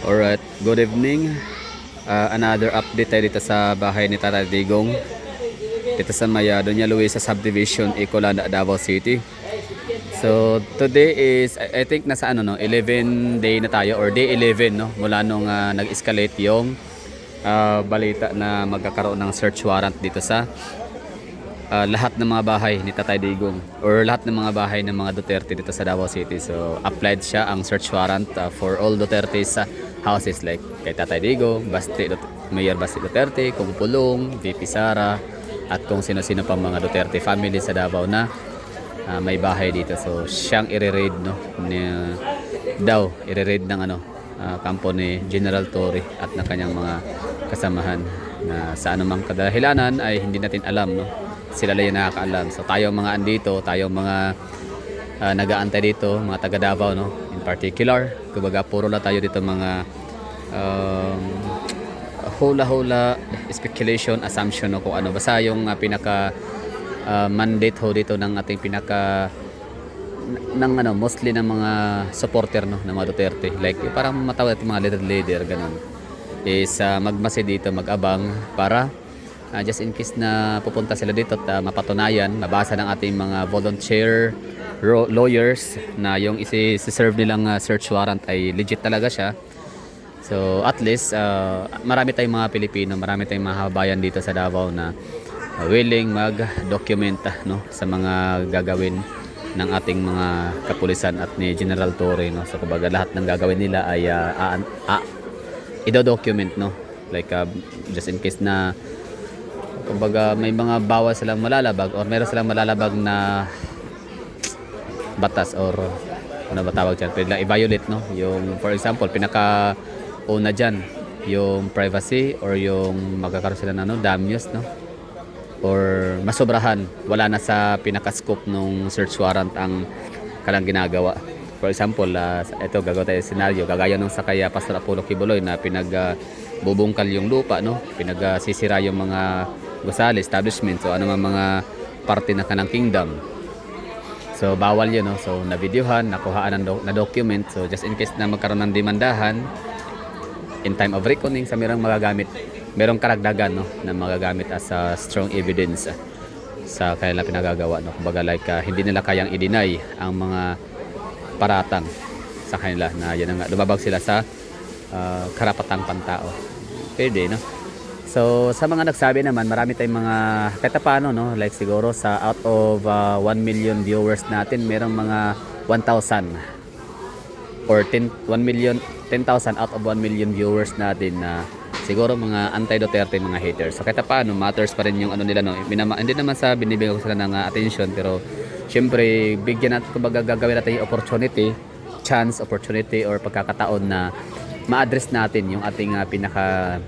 Alright, good evening. Another update tayo dito sa bahay ni Tata Digong. Dito sa Maya, Doña Luisa Subdivision, Ecolanda, Davao City. So, today is, I think nasa 11 day na tayo or day 11 no? Mula nung nag-escalate yung balita na magkakaroon ng search warrant dito sa lahat ng mga bahay ni Tatay Digong or lahat ng mga bahay ng mga Duterte dito sa Davao City. So applied siya ang search warrant for all Duterte's houses like kay Tatay Digong, Mayor Basti Duterte, Kung Pulong, VP Sara at kung sino-sino pang mga Duterte family sa Davao na may bahay dito. So siyang i-raid no i-raid ng kampo ni General Torre at ng kanyang mga kasamahan na sa anumang kadahilanan ay hindi natin alam no. Sila lang yung nakakaalam. So tayong mga andito, tayong mga nag-aantay dito, mga taga Davao no, in particular, kumbaga puro lang tayo dito mga hula-hula, speculation, assumption no, kung ano. Basta yung pinaka mandate ho dito ng ating pinaka mostly ng mga supporter no, ng mga Duterte. Like parang matawag natin mga leader ganun. Is magmase dito, mag-abang para just in case na pupunta sila dito at mapatunayan, mabasa ng ating mga volunteer lawyers na yung isi-serve nilang search warrant ay legit talaga siya. So at least marami tayong mga Pilipino, marami tayong mga kababayan dito sa Davao na willing mag-document no, sa mga gagawin ng ating mga kapulisan at ni General Torre no. So kumbaga lahat ng gagawin nila ay i-document no. Like just in case na kumbaga may mga bawal silang malalabag or meron silang malalabag na batas or ano ba tawag dyan, pwede lang i-violate no, yung for example pinaka una dyan yung privacy or yung magkakaroon sila na damage no or masobrahan, wala na sa pinaka scope nung search warrant ang kalang ginagawa. For example ito gagawa tayo scenario gagaya nung sa kaya Pastor Apollo Kibuloy na bubungkal yung lupa no, sisira yung mga gusali, establishment, so ano mga parte na kanang kingdom. So bawal yun no? So na-videohan, nakuhaan na document. So just in case na magkaroon ng demandahan in time of reckoning sa merong karagdagan no, na magagamit as a strong evidence sa kanila pinagagawa no. Kumbaga like hindi nila kayang i-deny ang mga paratang sa kanila na yan nga lumabag sila sa karapatang pantao. Pwede no. So sa mga nagsabi naman, marami tayong mga kahit paano no, like siguro sa out of 1 million viewers natin, merong mga 1,000 or 10,000 out of 1 million viewers natin na siguro mga anti-Duterte, mga haters. So kahit paano, matters pa rin yung nila no. Hindi naman sa binibigyan ko sila ng attention, pero syempre bigyan natin, kumbaga gagawin natin yung opportunity or pagkakataon na ma-address natin yung ating pinaka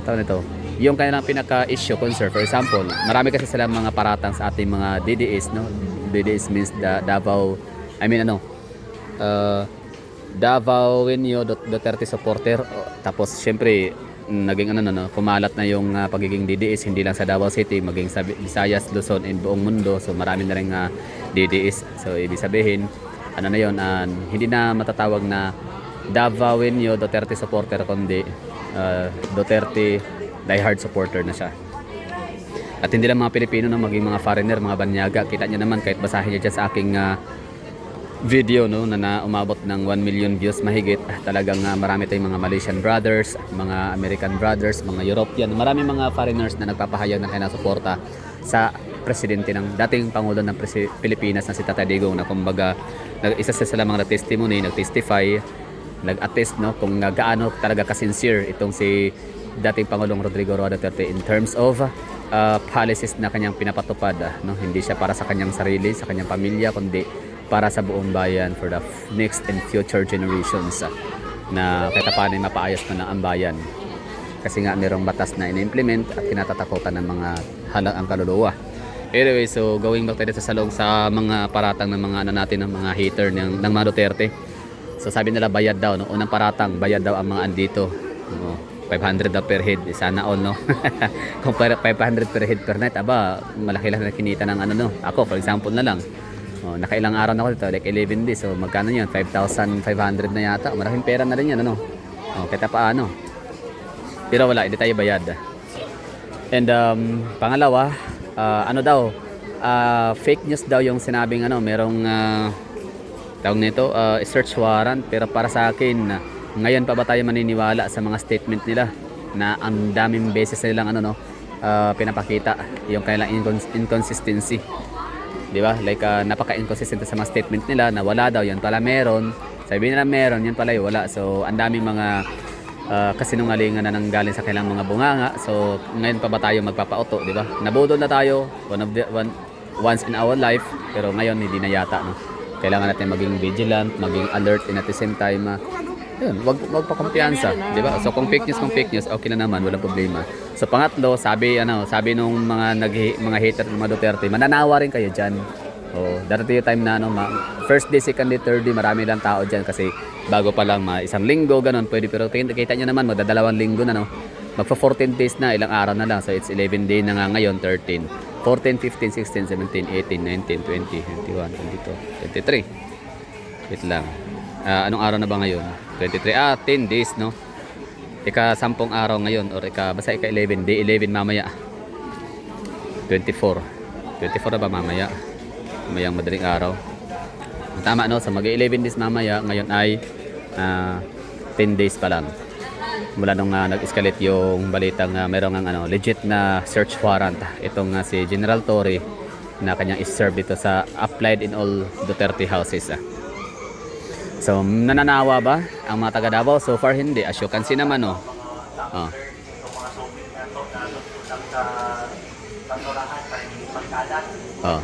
tawag nito, yung kanilang pinaka-issue, concern. For example, marami kasi silang mga paratang sa ating mga DDS, no? DDS means Davao, Davaoenyo Duterte supporter. Tapos, syempre, naging kumalat na yung pagiging DDS, hindi lang sa Davao City, maging sa Visayas, Luzon, and buong mundo. So, marami na rin DDS. So, ibig sabihin, hindi na matatawag na Davaoenyo Duterte supporter, kundi Duterte diehard supporter na siya. At hindi lang mga Pilipino na maging mga foreigner, mga banyaga. Kita nyo naman kahit basahin nyo dyan sa aking video no, na umabot ng 1 million views mahigit. Talagang marami tayong mga Malaysian brothers, mga American brothers, mga European, marami mga foreigners na nagpapahayag ng kanilang suporta sa presidente ng dating Pangulo ng Pilipinas na si Tatay Digong, na kumbaga isa sila mga testimony, nag-testify, nag-attest no, kung gaano talaga ka-sincere itong si dating Pangulong Rodrigo Roa Duterte in terms of policies na kanyang pinapatupad no. Hindi siya para sa kanyang sarili, sa kanyang pamilya, kundi para sa buong bayan, for the next and future generations na kahit paano mapaayos na ang bayan. Kasi nga mayroong batas na in-implement at kinatatakutan ng mga halagang kaluluwa. Anyway, so going back tayo sa salong sa mga paratang ng mga natin, ng mga hater ng mga Duterte. So sabi nila bayad daw no, unang paratang bayad daw ang mga andito no, 500 daw per head, sana all no. Kung 500 per head per night, aba malaki lang na kinita ng no. Ako for example na lang Oh, nakailang araw na ako dito, like 11 days. So magkano 'yun? 5,500 na yata. Malaking pera na rin 'yan, ano. Oh, kahit paano. Pero wala, hindi tayo bayad. And pangalawa, ano daw, fake news daw yung sinabing ano, merong tawag nito, search warrant. Pero para sa akin, ngayon pa ba tayo maniniwala sa mga statement nila na ang daming beses nilang ano, no, pinapakita yung kanilang inconsistency. Di ba? Like napaka-inconsistent sa mga statement nila na wala daw, yan pala meron. Sabi nila meron, yan pala yung wala. So ang daming mga kasinungalingan na nanggaling sa kailang mga bunganga. So ngayon pa ba tayo magpapauto, di ba? Nabudol na tayo once in our life, pero ngayon hindi na yata, no. Kailangan natin maging vigilant, maging alert, and at the same time yun, wag pa kumpiyansa, di ba? So kung fake news, okay na naman, walang problema. So pangatlo, sabi nung mga hater ng mga Duterte, mananawa rin kayo diyan. Oh, darating yung time na first day, second day, third day, marami lang tao diyan kasi bago pa lang isang linggo ganun pwede, pero kita niyo naman magdadalawang linggo na, no. Magpa 14 days na, ilang araw na lang. So it's 11 day na nga ngayon, 13, 14, 15, 16, 17, 18, 19, 20, 21, 22, 23. Wait lang. Anong araw na ba ngayon? 23. 10 days, no? Ika-10 araw ngayon or basta ika-11, day 11 mamaya. 24 na ba mamaya? Mamayang madaling araw. Tama, no? So mag-11 days mamaya. Ngayon ay 10 days pa lang mula nung nag-escalate yung balitang merong legit na search warrant. Itong si General Torre na kanyang is-serve dito sa applied in all Duterte houses. So, nananawa ba ang mga taga Davao? So far, hindi. As you can see naman, no? Oh. Oh.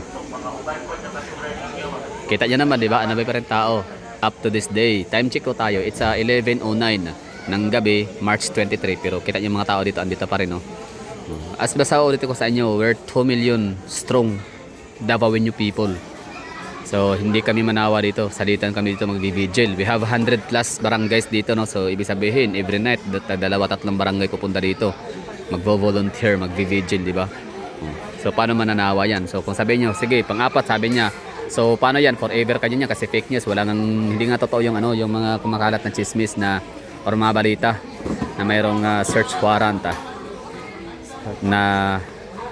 Kita nyo naman, di ba? Ano ba pa rin tao? Up to this day. Time check ko tayo. It's 11:09 ng gabi, March 23. Pero kita nyo mga tao dito, andito pa rin, no? As basta ulit ko sa inyo, we're 2 million strong Davaoeño people. So hindi kami manawa dito, salitan kami dito magbi-vigil. We have 100 plus barangays dito, no. So ibig sabihin every night dalawa tatlong barangay pupunta dito. Magvo-volunteer, magbi-vigil, di ba? So paano mananawa yan? So kung sabi niyo, sige, pang-apat sabi niya. So paano yan? Forever ka niya kasi fake news. Hindi nga totoo yung yung mga kumakalat na chismis na or mga balita na mayroong search warrant na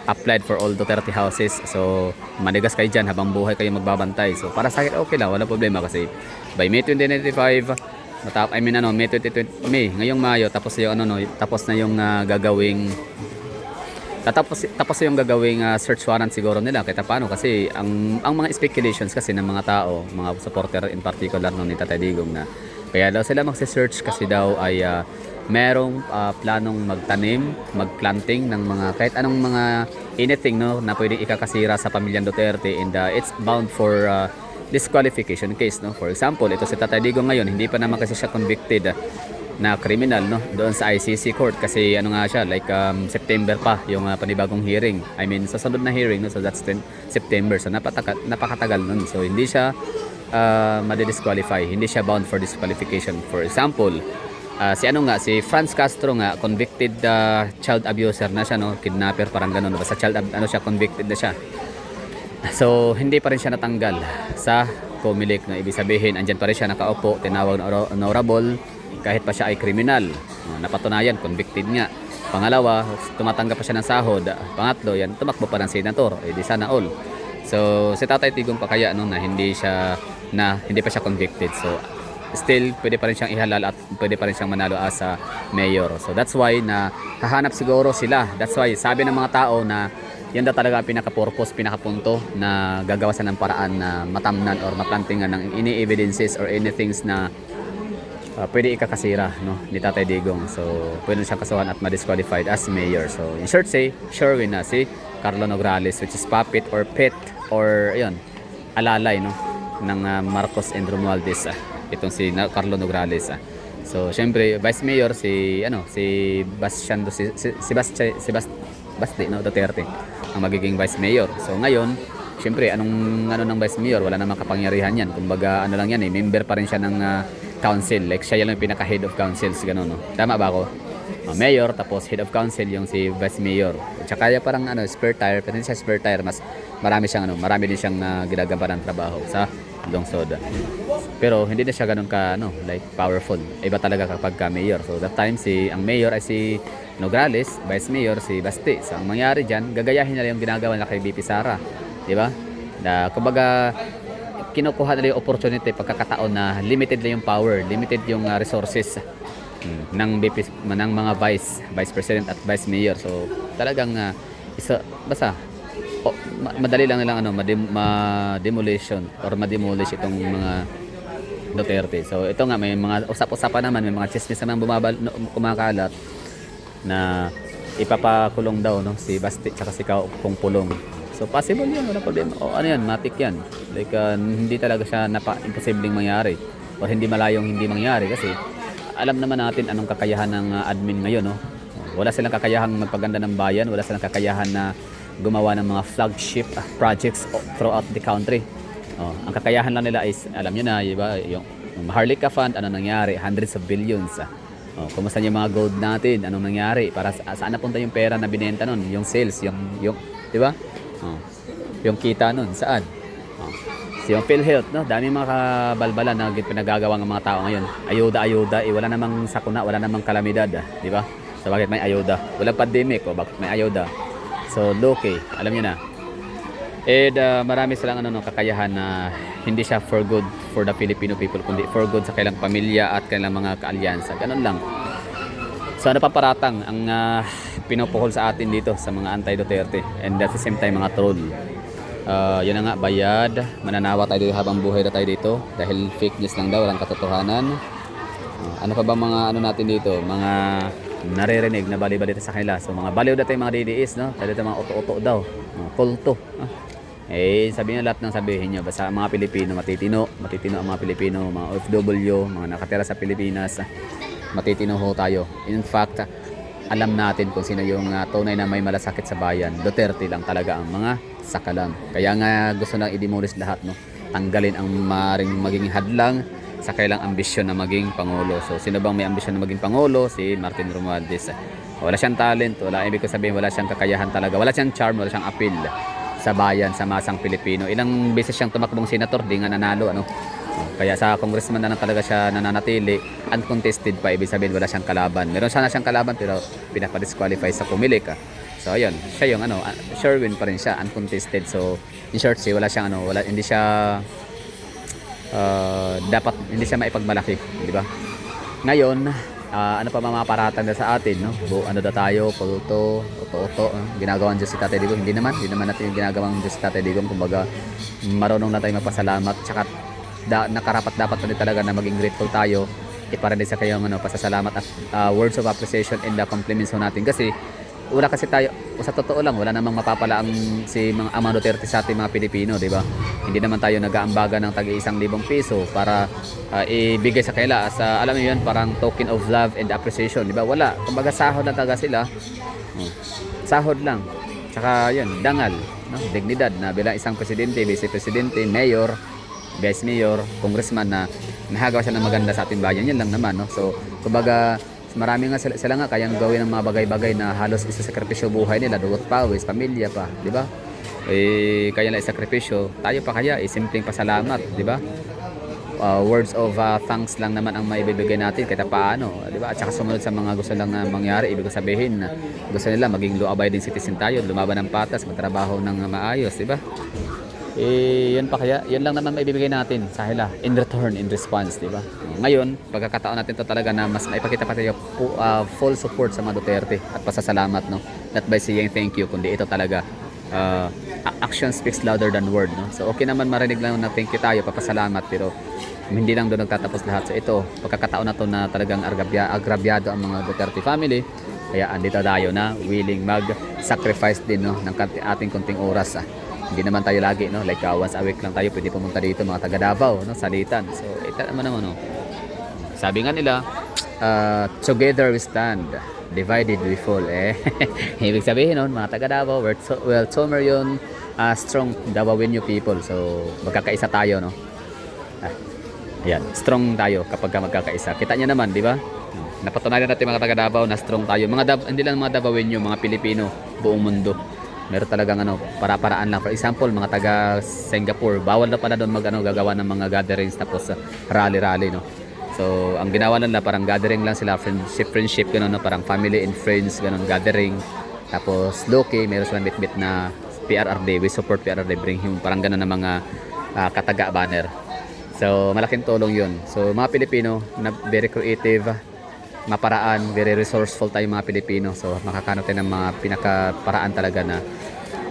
applied for all Duterte houses. So manigas kayo dyan habang buhay kayo magbabantay. So para sa akin okay lang, walang problema kasi by May 2095 May 2020, ngayong Mayo tapos yung tapos na yung gagawing search warrant siguro nila. Kahit paano kasi ang mga speculations kasi ng mga tao, mga supporter in particular ni Tatay Digong, na kaya daw sila magse-search kasi daw ay merong planong magtanim, magplanting ng mga kahit anong mga anything, no, na pwedeng ikakasira sa pamilyang Duterte, and it's bound for disqualification case, no. For example, ito si Tatay Digong ngayon, hindi pa naman kasi siya convicted na criminal, no, doon sa ICC court kasi nga siya, like September pa yung panibagong hearing. I mean, sa sunod na hearing, no, so that's 10 September. So napakatagal nun. So hindi siya madi-disqualify, hindi siya bound for disqualification. For example, si Franz Castro nga, convicted child abuser na siya, no, kidnapper, parang gano'n, basta convicted na siya. So hindi pa rin siya natanggal sa COMELEC, no. Ibig sabihin andyan pa rin siya nakaupo, tinawag na honorable kahit pa siya ay kriminal. Napatunayan, convicted nga. Pangalawa, tumatanggap pa siya ng sahod. Pangatlo, yan, tumakbo pa ng senator. Di sana all. So si Tatay Digong pa kaya, no, na hindi pa siya convicted. So still pwede pa rin siyang ihalal at pwede pa rin siyang manalo as mayor. So that's why na hahanap siguro sila. That's why sabi ng mga tao na yan daw talaga pinaka-purpose, pinaka-punto na gagawa sa ng paraan na matamnan or maplantingan ng ini-evidences or anything na pwede ikakasira, no, ni Tatay Digong. So pwede siyang kasuhan at ma-disqualified as mayor. So in short say, sure win na si Carlo Nograles, which is puppet or pet or ayun, alalay, no, ng Marcos and Romualdez. Itong si Carlo Nograles. So syempre vice mayor si Basti, no, Duterte ang magiging vice mayor. So ngayon, syempre anong ng vice mayor, wala namang kapangyarihan yan. Kumbaga lang yan, member pa rin siya ng council. Like siya lang yung pinaka head of councils, gano'n, no. Tama ba ako? mayor, tapos head of council yung si vice mayor. At saka kaya parang spare tire, pero hindi siya spare tire, mas marami din siyang ginagampanan ng trabaho sa lungsod. Pero hindi na siya ganun ka like powerful. Iba talaga kapag ka mayor. So that time ang mayor ay si Nograles, vice mayor si Basti. So ang mangyari diyan, gagayahin nila yung ginagawa nila kay BP Sara, 'di ba? Na kumbaga kinukuha nila yung opportunity, pagkakataon na limited lang yung power, limited yung resources ng mga vice president at vice mayor. So talagang madali lang nilang ma-demolish itong mga Duterte. So ito nga, may mga usap-usapan naman, may mga chismis naman kumakalat na ipapakulong daw si Basti tsaka si Kung Pulong. So possible yun, wala problema. O ano yan, matik yan. Like hindi talaga siya imposibleng mangyari o hindi malayong hindi mangyari kasi alam naman natin anong kakayahan ng admin ngayon, no? Wala silang kakayahang magpaganda ng bayan, wala silang kakayahan na gumawa ng mga flagship projects throughout the country. Ang kakayahan lang nila is, alam nyo na, diba, yung Maharlika Fund, ano nangyari? Hundreds of billions. Kumusta yung mga gold natin? Anong nangyari? Para saan napunta yung pera na binenta nun? Yung sales, yung diba? Yung kita nun, saan? Yung PhilHealth, no? Dami mga kabalbala na pinagagawa ng mga tao ngayon. Ayuda, wala namang sakuna, wala namang kalamidad, di ba? So bakit may ayuda? Walang pandemic, bakit may ayuda? So low-key, alam niyo na. And marami silang kakayahan na hindi siya for good for the Filipino people, kundi for good sa kanilang pamilya at kanilang mga kaalyansa. Ganun lang. So ano pa paratang ang pinupuhol sa atin dito sa mga anti-Duterte, and at the same time mga troll. Yun na nga, bayad, mananawa tayo dito habang buhay na tayo dito dahil fake news lang daw, walang katotohanan. Ano pa ba mga natin dito, mga naririnig na bali-balita sa kanila. So mga baliw na tayo mga DDS, no? Dahil ito mga oto-oto daw, kulto. Sabihin na lahat ng sabihin nyo, basta mga Pilipino matitino ang mga Pilipino, mga OFW, mga nakatira sa Pilipinas, matitino ho tayo. In fact, alam natin kung sino yung tunay na may malasakit sa bayan. Duterte lang talaga ang mga sakalam. Kaya nga gusto nang i-demolish lahat, no? Tanggalin ang maging hadlang sa kailang ambisyon na maging pangulo. So sino bang may ambisyon na maging pangulo? Si Martin Romualdez. Wala siyang talent, ibig ko sabihin wala siyang kakayahan talaga, wala siyang charm, wala siyang appeal sa bayan, sa masang Pilipino. Ilang beses siyang tumakbong senator, di nga nanalo, kaya sa congressman na lang talaga siya nananatili, uncontested pa, ibig sabihin wala siyang kalaban. Meron sana siyang kalaban pero pinapa-disqualify sa pumilik. So ayun, siya yung sure win pa rin siya, uncontested. So in short, wala siyang hindi siya dapat hindi siya maipagmalaki, di ba? Ngayon, ano pa mamaparatan na sa atin, no? Tayo, kulto, oto-oto, ginagawang Diyos si Tatay Digong. Hindi naman natin yung ginagawang Diyos si Tatay Digong. Kumbaga, marunong na tayo magpasalamat. Tsaka, nakarapat dapat na din talaga na maging grateful tayo. Para din sa kayong pasasalamat at words of appreciation and the compliments natin. Kasi, wala kasi tayo, sa totoo lang, wala namang mapapala ang mga Duterte sa ating mga Pilipino, di ba? Hindi naman tayo nag-aambaga ng tag-1,000 piso para ibigay sa kanila as alam niyo yun, parang token of love and appreciation, di ba? Wala. Kumbaga sahod lang talaga sila. Sahod lang. Tsaka yun, dangal, no? Dignidad na bilang isang presidente, vice-presidente, mayor, vice mayor, congressman na nahagawa siya ng maganda sa ating bayan. Yan lang naman, no? So, kumbaga marami nga sila nga kayang gawin ng mga bagay-bagay na halos isasakripisyo buhay nila, dugot pawis, pamilya pa, di ba? Kaya lang isakripisyo, tayo pa kaya simpleng pasalamat, di ba? Words of thanks lang naman ang maibibigay natin kahit paano, di ba? At saka sumunod sa mga gusto lang na mangyari, ibig sabihin na gusto nila maging law-abiding citizen tayo, lumaban ng patas, magtrabaho ng maayos, di ba? Yan pa kaya, yan lang naman maibibigay natin sa kanila in return, in response, di ba? Ngayon, pagkakataon natin to talaga na mas maipakita pa tayo full support sa mga Duterte at pasasalamat, no? Not by saying thank you, kundi ito talaga action speaks louder than word, no? So okay naman marinig lang na thank you tayo, papasalamat, pero hindi lang doon nagtatapos lahat. So ito, pagkakataon na to na talagang agrabyado ang mga Duterte family, kaya andito tayo na willing mag-sacrifice din, no, ng ating konting oras. Hindi naman tayo lagi, no? Like once a week lang tayo pwede pumunta dito, mga taga Davao, no? Salitan. So ito naman, no? Sabi nga nila, together we stand, divided we fall. Ibig sabihin nun, mga taga Davao, well, Tomer yun, strong Davaoenyo people. So magkakaisa tayo, no? Ayan, strong tayo kapag magkakaisa. Kita niya naman, di ba? Napatunayan natin mga taga Davao na strong tayo. Hindi lang mga Davaoenyo, mga Pilipino, buong mundo. Meron talagang para-paraan lang. For example, mga taga Singapore, bawal na pala doon gagawa ng mga gatherings tapos rally-rally, no. So, ang ginawa nila parang gathering lang sila, friendship ganun, no, parang family and friends ganun gathering. Tapos low-key, meron silang bit-bit na PRRD, we support PRRD, bring him, parang ganun na mga kataga banner. So, malaking tulong 'yun. So, mga Pilipino na very creative, maparaan, very resourceful tayo mga Pilipino. So makakano tayo ng mga pinakaparaan talaga na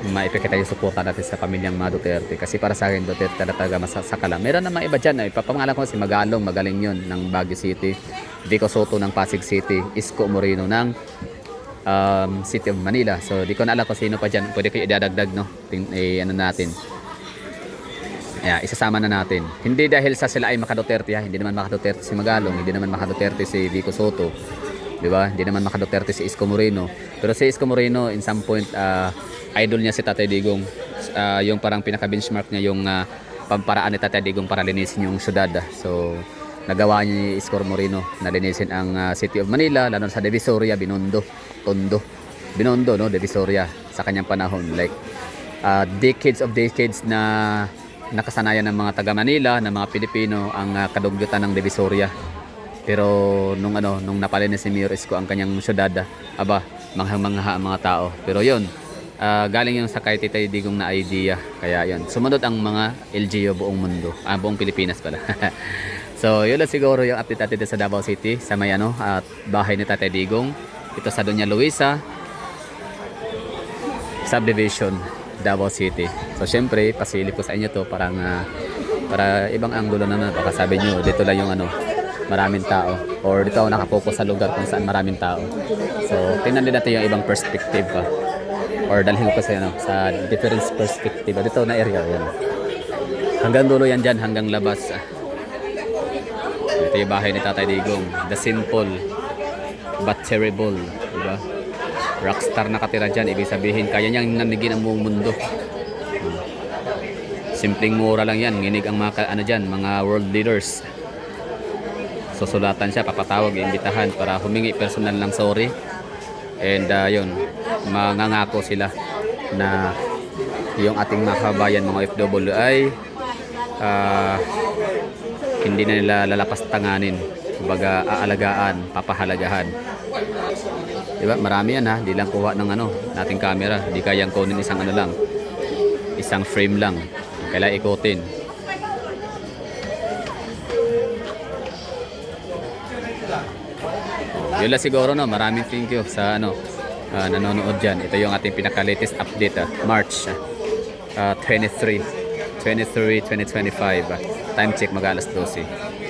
maipakita yung suporta natin sa pamilyang mga Duterte. Kasi para sa akin, Duterte talaga masasaka lang. Meron na mga iba dyan. Ipapangalan ko si Magalong, magaling yun, ng Baguio City. Vico Soto ng Pasig City. Isko Moreno ng City of Manila. So di ko na alam kung sino pa dyan. Pwede ko idadagdag, no? Ano natin. Isasama na natin. Hindi dahil sa sila ay maka-Duterte, ha? Hindi naman maka-Duterte si Magalong, hindi naman maka-Duterte si Vico Soto, di ba? Hindi naman maka-Duterte si Isko Moreno. Pero si Isko Moreno, in some point, idol niya si Tatay Digong. Yung parang pinaka-benchmark niya yung pamparaan ni Tatay Digong para linisin yung syudad. So, nagawa niya ni Isko Moreno na linisin ang City of Manila, lalo sa Divisoria, Binondo, no, Divisoria sa kanyang panahon. Like, decades na nakasanayan ng mga taga Manila, ng mga Pilipino ang kadugyutan ng Divisoria. Pero nung napalinis si Mayor Isko ang kanyang syudad, manghang-mangha ang mga tao. Pero yun, galing yung sa kay Titay Digong na idea. Kaya yun, sumunod ang mga LGU buong mundo, buong Pilipinas pala. So yun lang siguro yung update natin sa Davao City, sa may at bahay ni Tatay Digong. Ito sa Doña Luisa Subdivision, Davao City. So syempre, pasilip ko sa inyo to para ibang anggulo naman. Baka sabi nyo, dito lang yung maraming tao. Or dito ako nakapokus sa lugar kung saan maraming tao. So tingnan din natin yung ibang perspective pa. Or dalhin ko kasi sa different perspective. Dito na area yan. Hanggang dulo yan dyan, hanggang labas. Ito yung bahay ni Tatay Digong. The simple but terrible. Diba? Rockstar nakatira dyan, ibig sabihin kaya niyang nanigin ang buong mundo. Simpleng mura lang yan, nginig ang mga dyan, mga world leaders. Susulatan siya, papatawag, imbitahan para humingi personal ng sorry. And yun, mangangako sila na yung ating mga kabayan, mga OFW ay hindi na nila lalapas tanganin, kumbaga aalagaan, papahalagahan. Diba? Marami yan, ha. Di lang kuha ng nating camera. Di kayang kunin isang lang. Isang frame lang. Kailangan ikutin. Yun lang siguro, no. Maraming thank you sa nanonood dyan. Ito yung ating pinaka-latest update, March 23, 2025. Time check mag-alas 12.